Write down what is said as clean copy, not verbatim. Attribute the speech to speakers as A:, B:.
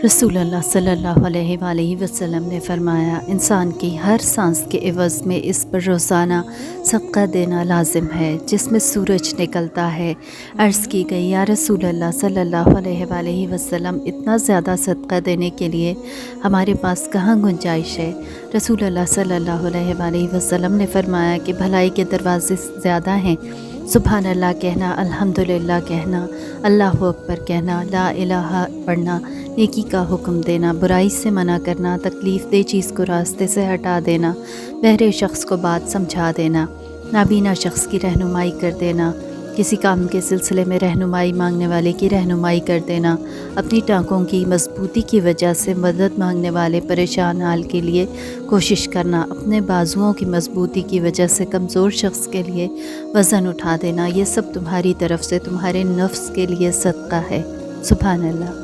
A: رسول اللہ صلی اللہ علیہ وآلہ وسلم نے فرمایا، انسان کی ہر سانس کے عوض میں اس پر روزانہ صدقہ دینا لازم ہے جس میں سورج نکلتا ہے۔ عرض کی گئی، یا رسول اللہ صلی اللہ علیہ وآلہ وسلم، اتنا زیادہ صدقہ دینے کے لیے ہمارے پاس کہاں گنجائش ہے؟ رسول اللہ صلی اللہ علیہ وآلہ وسلم نے فرمایا کہ بھلائی کے دروازے زیادہ ہیں، سبحان اللہ کہنا، الحمدللہ کہنا، اللہ اکبر کہنا، لا الہ پڑھنا، نیکی کا حکم دینا، برائی سے منع کرنا، تکلیف دہ چیز کو راستے سے ہٹا دینا، بہرے شخص کو بات سمجھا دینا، نابینا شخص کی رہنمائی کر دینا، کسی کام کے سلسلے میں رہنمائی مانگنے والے کی رہنمائی کر دینا، اپنی ٹانگوں کی مضبوطی کی وجہ سے مدد مانگنے والے پریشان حال کے لیے کوشش کرنا، اپنے بازوؤں کی مضبوطی کی وجہ سے کمزور شخص کے لیے وزن اٹھا دینا، یہ سب تمہاری طرف سے تمہارے نفس کے لیے صدقہ ہے۔ سبحان اللہ۔